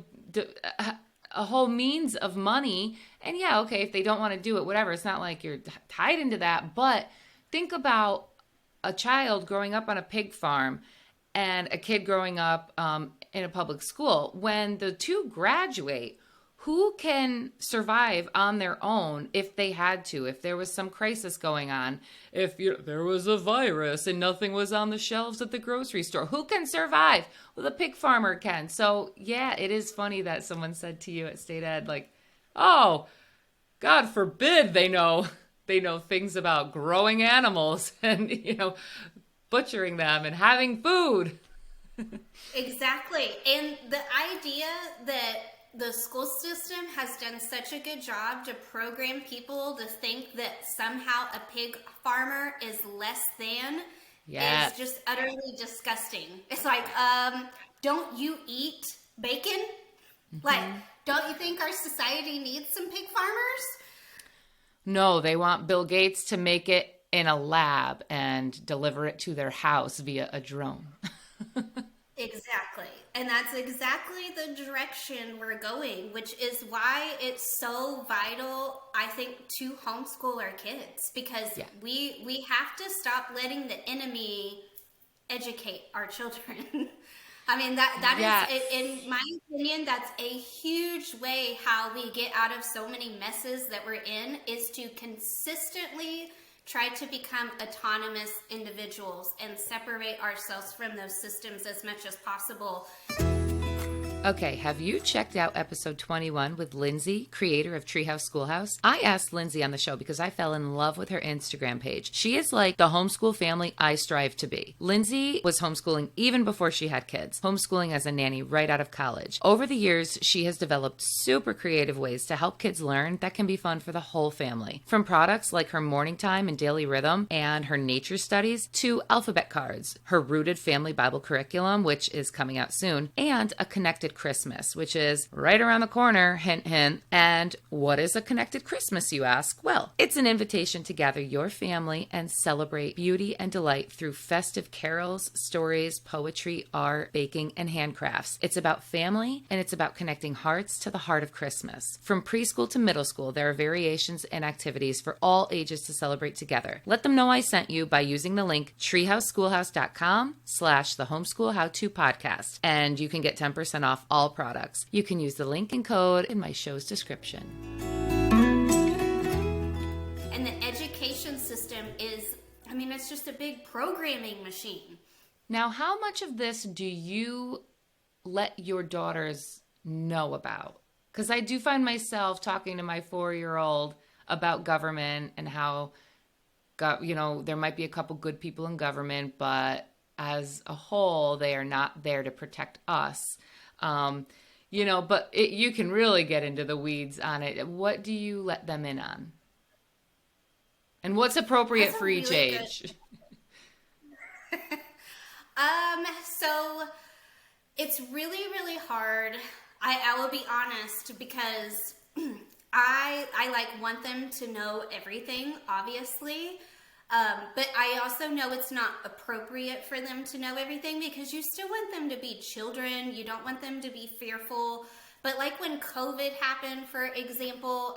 a whole means of money. And yeah, okay, if they don't want to do it, whatever. It's not like you're tied into that. But think about a child growing up on a pig farm and a kid growing up in a public school. When the two graduate, who can survive on their own if they had to, if there was some crisis going on, if there was a virus and nothing was on the shelves at the grocery store? Who can survive? Well, the pig farmer can. So yeah, it is funny that someone said to you at State Ed, like, oh, God forbid they know things about growing animals and, butchering them and having food. Exactly. And the idea that the school system has done such a good job to program people to think that somehow a pig farmer is less than is just utterly disgusting. It's like, don't you eat bacon? Mm-hmm. Like, don't you think our society needs some pig farmers? No, they want Bill Gates to make it in a lab and deliver it to their house via a drone. Exactly. And that's exactly the direction we're going, which is why it's so vital, I think, to homeschool our kids, because we have to stop letting the enemy educate our children. I mean, that is, in my opinion, that's a huge way how we get out of so many messes that we're in, is to consistently try to become autonomous individuals and separate ourselves from those systems as much as possible. Okay, have you checked out episode 21 with Lindsay, creator of Treehouse Schoolhouse? I asked Lindsay on the show because I fell in love with her Instagram page. She is like the homeschool family I strive to be. Lindsay was homeschooling even before she had kids, homeschooling as a nanny right out of college. Over the years, she has developed super creative ways to help kids learn that can be fun for the whole family. From products like her morning time and daily rhythm and her nature studies to alphabet cards, her rooted family Bible curriculum, which is coming out soon, and a connected Christmas, which is right around the corner, hint, hint. And what is a connected Christmas, you ask? Well, it's an invitation to gather your family and celebrate beauty and delight through festive carols, stories, poetry, art, baking, and handcrafts. It's about family, and it's about connecting hearts to the heart of Christmas. From preschool to middle school, there are variations and activities for all ages to celebrate together. Let them know I sent you by using the link treehouseschoolhouse.com/the homeschool how-to podcast, and you can get 10% off all products. You can use the link and code in my show's description. And the education system is, it's just a big programming machine. Now, how much of this do you let your daughters know about? Because I do find myself talking to my 4-year-old about government and how, there might be a couple good people in government, but as a whole, they are not there to protect us. But you can really get into the weeds on it. What do you let them in on? And what's appropriate for each age? So it's really, really hard. I will be honest, because I want them to know everything, obviously. But I also know it's not appropriate for them to know everything, because you still want them to be children. You don't want them to be fearful. But like when COVID happened, for example,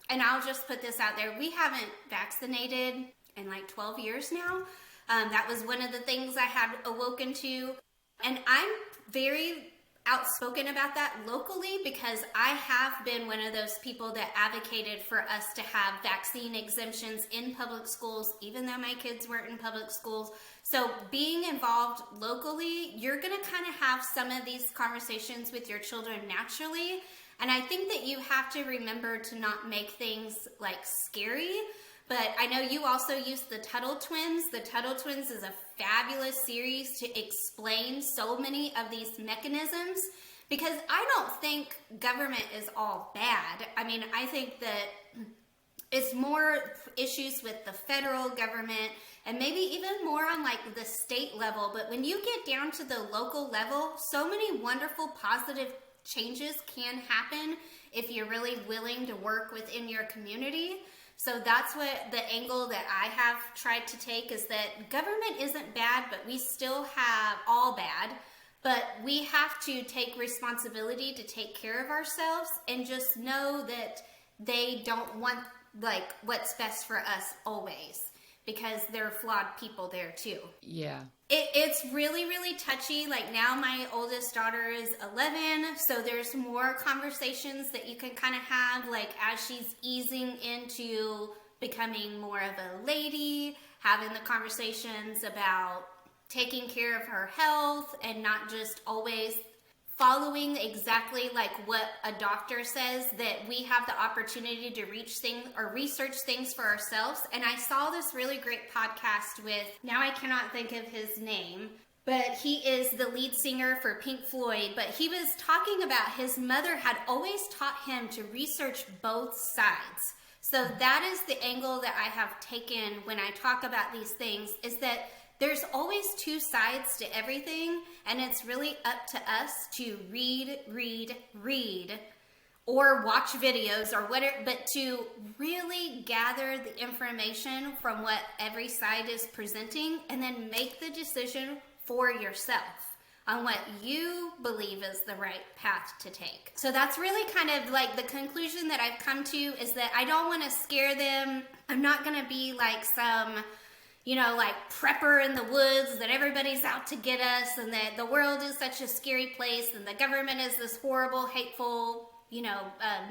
and I'll just put this out there, we haven't vaccinated in like 12 years now. That was one of the things I had awoken to. And I'm very outspoken about that locally because I have been one of those people that advocated for us to have vaccine exemptions in public schools, even though my kids weren't in public schools. So being involved locally, you're going to kind of have some of these conversations with your children naturally. And I think that you have to remember to not make things like scary. But I know you also use the Tuttle Twins. The Tuttle Twins is a fabulous series to explain so many of these mechanisms because I don't think government is all bad. I mean, I think that it's more issues with the federal government and maybe even more on like the state level. But when you get down to the local level, so many wonderful positive changes can happen if you're really willing to work within your community. So that's what the angle that I have tried to take is that government isn't bad, but we still have all bad. But we have to take responsibility to take care of ourselves and just know that they don't want like what's best for us always because they're flawed people there too. Yeah. It's really, really touchy. Like now my oldest daughter is 11, so there's more conversations that you can kind of have like as she's easing into becoming more of a lady, having the conversations about taking care of her health and not just always following exactly like what a doctor says, that we have the opportunity to reach things or research things for ourselves. And I saw this really great podcast with, now I cannot think of his name, but he is the lead singer for Pink Floyd. But he was talking about his mother had always taught him to research both sides. So that is the angle that I have taken when I talk about these things, is that there's always two sides to everything, and it's really up to us to read, or watch videos or whatever, but to really gather the information from what every side is presenting and then make the decision for yourself on what you believe is the right path to take. So that's really kind of like the conclusion that I've come to, is that I don't want to scare them. I'm not going to be like some, you know, like prepper in the woods that everybody's out to get us and that the world is such a scary place and the government is this horrible, hateful, you know,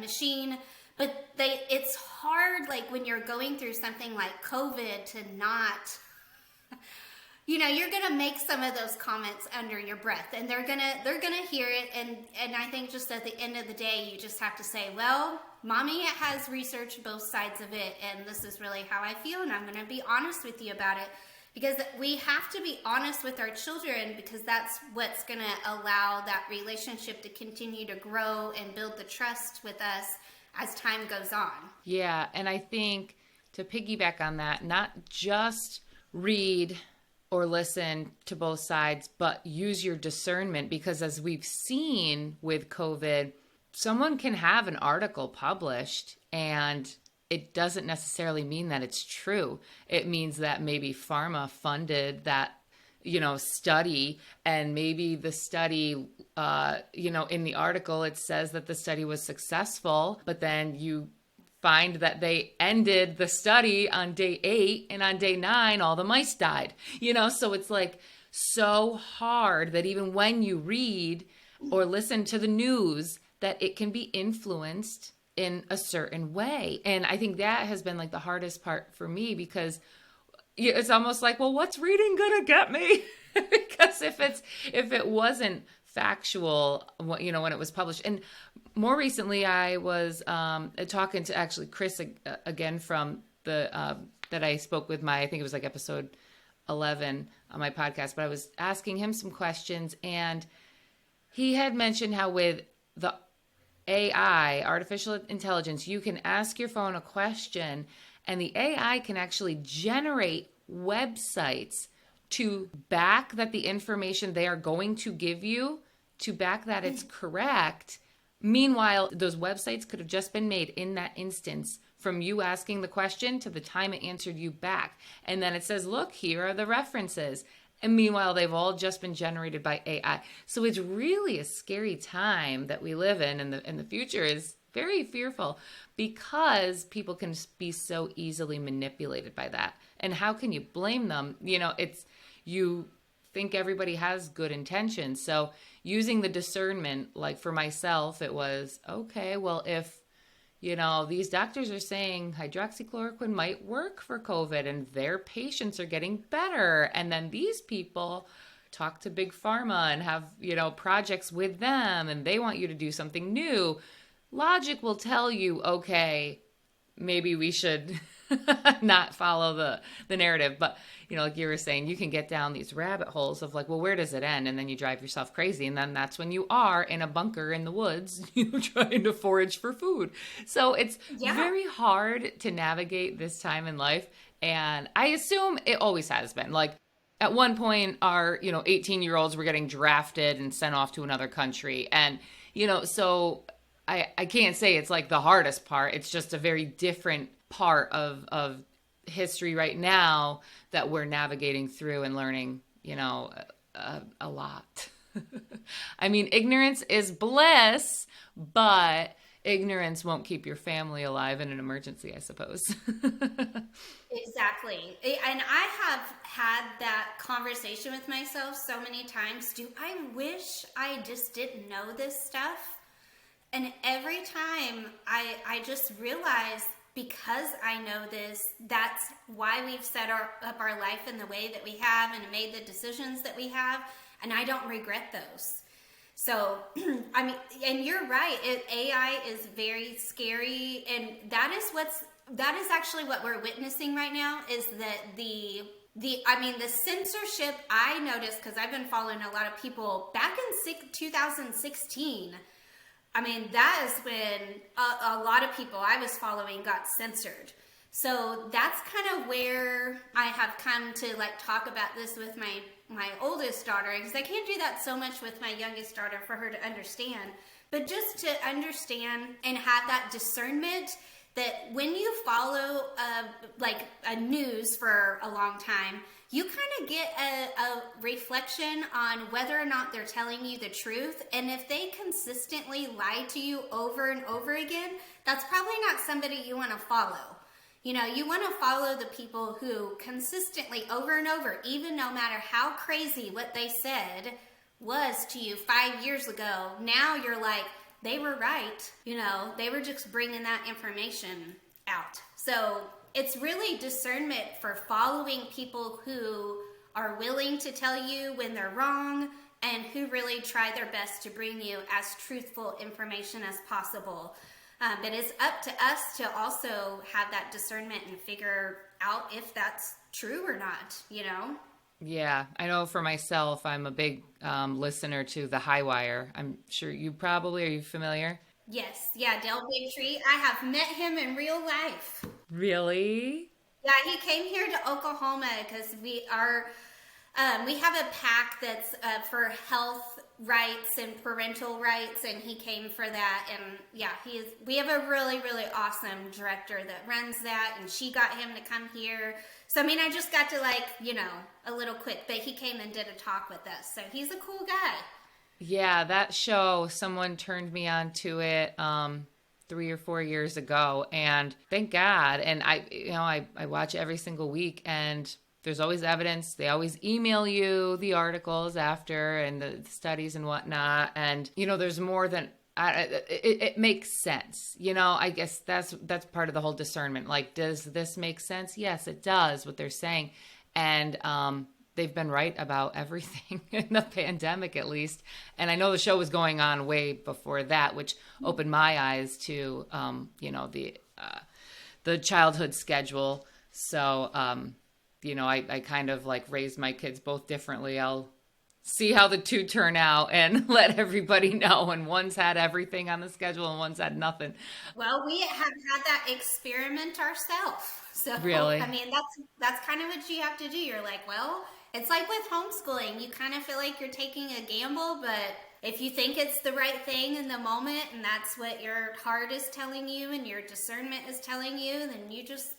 machine. But it's hard, like when you're going through something like COVID, to not, you know, you're gonna make some of those comments under your breath, and they're gonna hear it, and I think just at the end of the day, you just have to say, well, Mommy has researched both sides of it, and this is really how I feel, and I'm gonna be honest with you about it, because we have to be honest with our children, because that's what's gonna allow that relationship to continue to grow and build the trust with us as time goes on. Yeah, and I think to piggyback on that, not just read or listen to both sides, but use your discernment, because as we've seen with COVID, someone can have an article published and it doesn't necessarily mean that it's true. It means that maybe pharma funded that, you know, study, and maybe the study, you know, in the article, it says that the study was successful, but then you find that they ended the study on day 8, and on day 9, all the mice died, you know? So it's like so hard that even when you read or listen to the news, that it can be influenced in a certain way. And I think that has been like the hardest part for me, because it's almost like, well, what's reading gonna get me? Because if it wasn't factual, you know, when it was published. And more recently, I was talking to actually Chris again from the that I spoke with I think it was like episode 11 on my podcast, but I was asking him some questions, and he had mentioned how with the AI, artificial intelligence, you can ask your phone a question and the AI can actually generate websites to back that the information they are going to give you, to back that it's correct. Meanwhile, those websites could have just been made in that instance from you asking the question to the time it answered you back. And then it says, look, here are the references. And meanwhile, they've all just been generated by AI. So it's really a scary time that we live in, and the future is very fearful because people can be so easily manipulated by that. And how can you blame them? You know, it's you think everybody has good intentions. So using the discernment, like for myself, it was okay, well, if these doctors are saying hydroxychloroquine might work for COVID and their patients are getting better. And then these people talk to big pharma and have, projects with them and they want you to do something new. Logic will tell you, okay, maybe we should not follow the narrative. But, like you were saying, you can get down these rabbit holes of like, well, where does it end? And then you drive yourself crazy. And then that's when you are in a bunker in the woods, trying to forage for food. So it's Yeah. very hard to navigate this time in life. And I assume it always has been. Like at one point, our, 18-year-olds were getting drafted and sent off to another country. And, so I can't say it's like the hardest part. It's just a very different part of history right now that we're navigating through and learning, a lot. I mean, ignorance is bliss, but ignorance won't keep your family alive in an emergency, I suppose. Exactly. And I have had that conversation with myself so many times. Do I wish I just didn't know this stuff? And every time I just realize, because I know this, that's why we've set up our life in the way that we have and made the decisions that we have. And I don't regret those. So, I mean, and you're right. AI is very scary. And that is actually what we're witnessing right now, is that the censorship I noticed, because I've been following a lot of people back in 2016. I mean, that is when a lot of people I was following got censored. So that's kind of where I have come to like talk about this with my oldest daughter, because I can't do that so much with my youngest daughter for her to understand. But just to understand and have that discernment that when you follow a news for a long time, you kind of get a reflection on whether or not they're telling you the truth. And if they consistently lie to you over and over again, that's probably not somebody you want to follow. You want to follow the people who consistently over and over, even no matter how crazy what they said was to you 5 years ago, now you're like, they were right. They were just bringing that information out. So it's really discernment for following people who are willing to tell you when they're wrong and who really try their best to bring you as truthful information as possible. But it's up to us to also have that discernment and figure out if that's true or not, Yeah, I know for myself, I'm a big listener to The High Wire. I'm sure you probably, are you familiar? Yes, yeah, Del Bigtree. I have met him in real life. Really? Yeah, he came here to Oklahoma because we have a pack that's for health rights and parental rights, and he came for that. And yeah, we have a really, really awesome director that runs that, and she got him to come here. So, I mean, I just got to a little quick, but he came and did a talk with us. So he's a cool guy. Yeah, that show, someone turned me on to it 3 or 4 years ago, and thank God. And I watch every single week, and there's always evidence. They always email you the articles after and the studies and whatnot. And, there's more than, it makes sense. I guess that's part of the whole discernment. Like, does this make sense? Yes, it does, what they're saying. And they've been right about everything in the pandemic, at least. And I know the show was going on way before that, which opened my eyes to, the childhood schedule. So, I kind of raised my kids both differently. I'll see how the two turn out and let everybody know. And one's had everything on the schedule and one's had nothing. Well, we have had that experiment ourselves. So, Really? I mean, that's kind of what you have to do. You're like, well, it's like with homeschooling. You kind of feel like you're taking a gamble, but if you think it's the right thing in the moment and that's what your heart is telling you and your discernment is telling you, then you just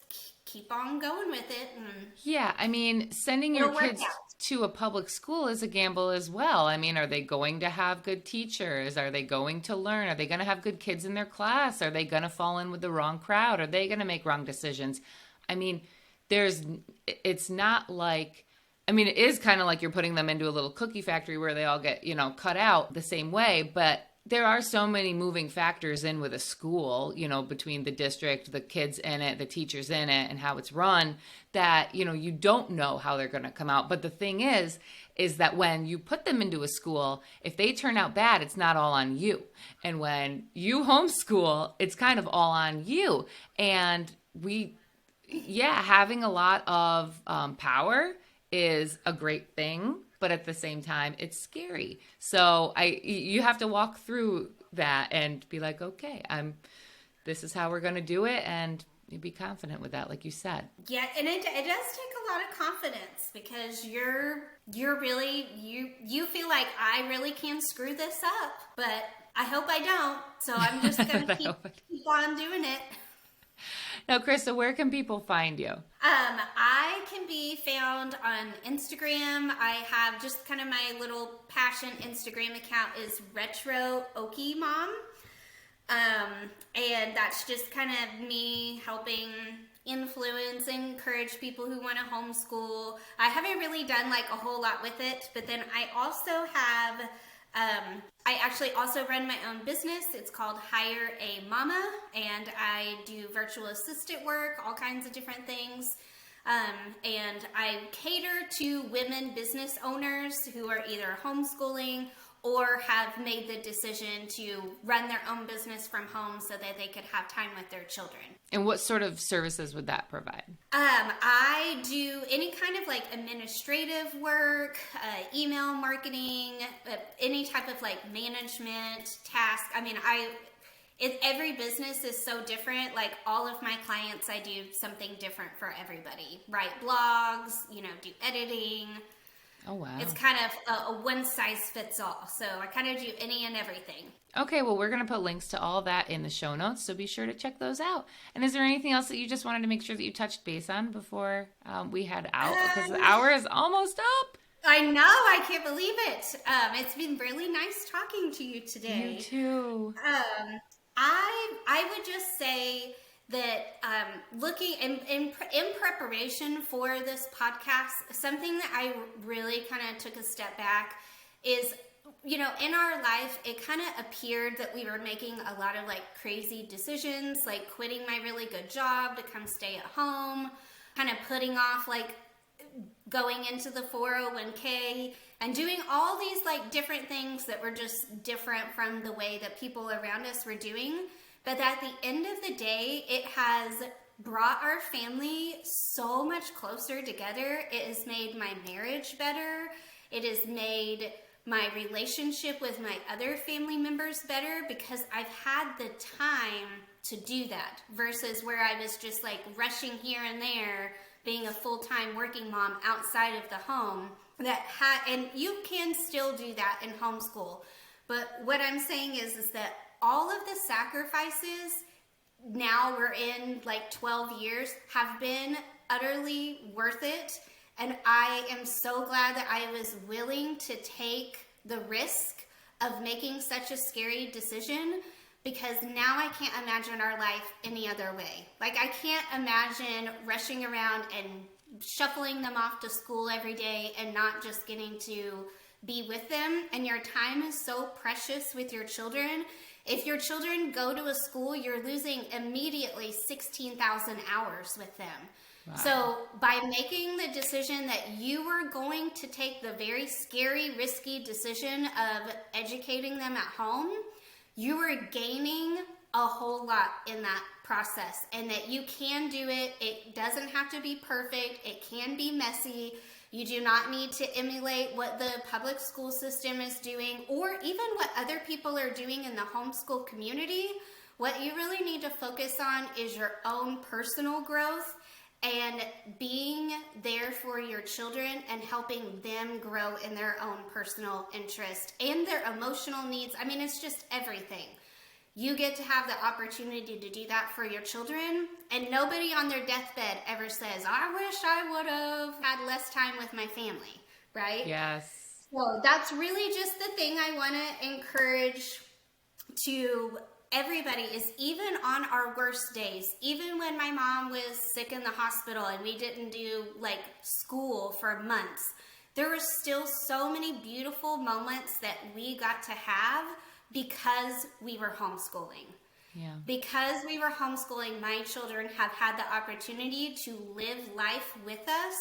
keep on going with it. And yeah, I mean, sending your kids to a public school is a gamble as well. I mean, are they going to have good teachers? Are they going to learn? Are they going to have good kids in their class? Are they going to fall in with the wrong crowd? Are they going to make wrong decisions? I mean, it's not like I mean, it is kind of like you're putting them into a little cookie factory where they all get, cut out the same way. But there are so many moving factors in with a school, between the district, the kids in it, the teachers in it, and how it's run that, you don't know how they're going to come out. But the thing is that when you put them into a school, if they turn out bad, it's not all on you. And when you homeschool, it's kind of all on you. And having a lot of power is a great thing, but at the same time, it's scary. So you have to walk through that and be like, okay, this is how we're going to do it, and you be confident with that, like you said. Yeah, and it does take a lot of confidence because you're really you feel like I really can screw this up, but I hope I don't. So I'm just going to keep on doing it. Now, Krista, where can people find you? I can be found on Instagram. I have just kind of my little passion Instagram account is Retro Okie Mom. And that's just kind of me helping influence, encourage people who want to homeschool. I haven't really done like a whole lot with it, but then I also have I actually also run my own business. It's called Hire a Mama, and I do virtual assistant work, all kinds of different things. And I cater to women business owners who are either homeschooling or have made the decision to run their own business from home so that they could have time with their children. And what sort of services would that provide? I do any kind of like administrative work, email marketing, any type of like management task. I mean, every business is so different. Like all of my clients, I do something different for everybody. Write blogs, do editing. Oh, wow. It's kind of a one size fits all. So I kind of do any and everything. Okay, well, we're going to put links to all that in the show notes, so be sure to check those out. And is there anything else that you just wanted to make sure that you touched base on before we head out? Because the hour is almost up. I know. I can't believe it. It's been really nice talking to you today. You too. I would just say that looking in preparation for this podcast, something that I really kind of took a step back is, in our life, it kind of appeared that we were making a lot of like crazy decisions, like quitting my really good job to come stay at home, kind of putting off like going into the 401k and doing all these like different things that were just different from the way that people around us were doing. But at the end of the day, it has brought our family so much closer together. It has made my marriage better. It has made my relationship with my other family members better because I've had the time to do that versus where I was just like rushing here and there, being a full-time working mom outside of the home. And you can still do that in homeschool. But what I'm saying is that all of the sacrifices, now we're in like 12 years, have been utterly worth it. And I am so glad that I was willing to take the risk of making such a scary decision, because now I can't imagine our life any other way. Like I can't imagine rushing around and shuffling them off to school every day and not just getting to be with them. And your time is so precious with your children. If your children go to a school, you're losing immediately 16,000 hours with them. Wow. So by making the decision that you were going to take the very scary, risky decision of educating them at home, you are gaining a whole lot in that process, and that you can do it. It doesn't have to be perfect. It can be messy. You do not need to emulate what the public school system is doing or even what other people are doing in the homeschool community. What you really need to focus on is your own personal growth and being there for your children and helping them grow in their own personal interest and their emotional needs. I mean, it's just everything. You get to have the opportunity to do that for your children, and nobody on their deathbed ever says, I wish I would have had less time with my family, right? Yes. So that's really just the thing I want to encourage to everybody is, even on our worst days, even when my mom was sick in the hospital and we didn't do like school for months, there were still so many beautiful moments that we got to have because we were homeschooling. Yeah. Because we were homeschooling, my children have had the opportunity to live life with us,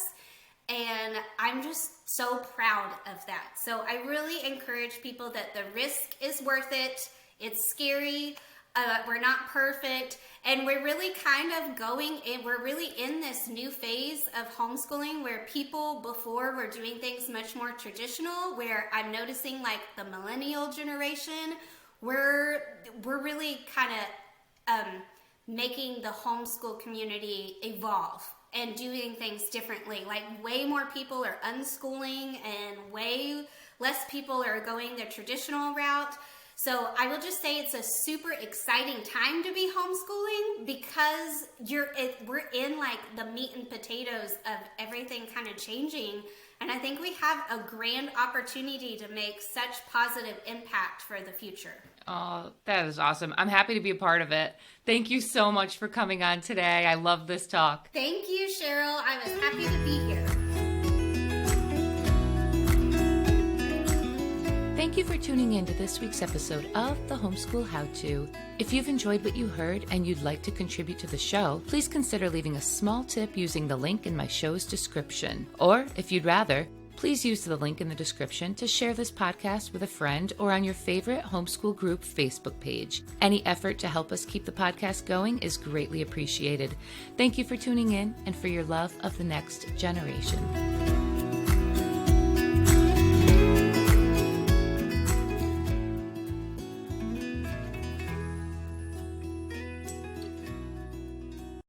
and I'm just so proud of that. So I really encourage people that the risk is worth it. It's scary. We're not perfect. And we're really kind of we're really in this new phase of homeschooling where people before were doing things much more traditional, where I'm noticing like the millennial generation, we're really kind of making the homeschool community evolve and doing things differently. Like way more people are unschooling and way less people are going the traditional route. So I will just say it's a super exciting time to be homeschooling because we're in like the meat and potatoes of everything kind of changing. And I think we have a grand opportunity to make such positive impact for the future. Oh, that is awesome. I'm happy to be a part of it. Thank you so much for coming on today. I love this talk. Thank you, Cheryl. I was happy to be here. Thank you for tuning in to this week's episode of the Homeschool How-To. If you've enjoyed what you heard and you'd like to contribute to the show, please consider leaving a small tip using the link in my show's description. Or, if you'd rather, please use the link in the description to share this podcast with a friend or on your favorite homeschool group Facebook page. Any effort to help us keep the podcast going is greatly appreciated. Thank you for tuning in and for your love of the next generation.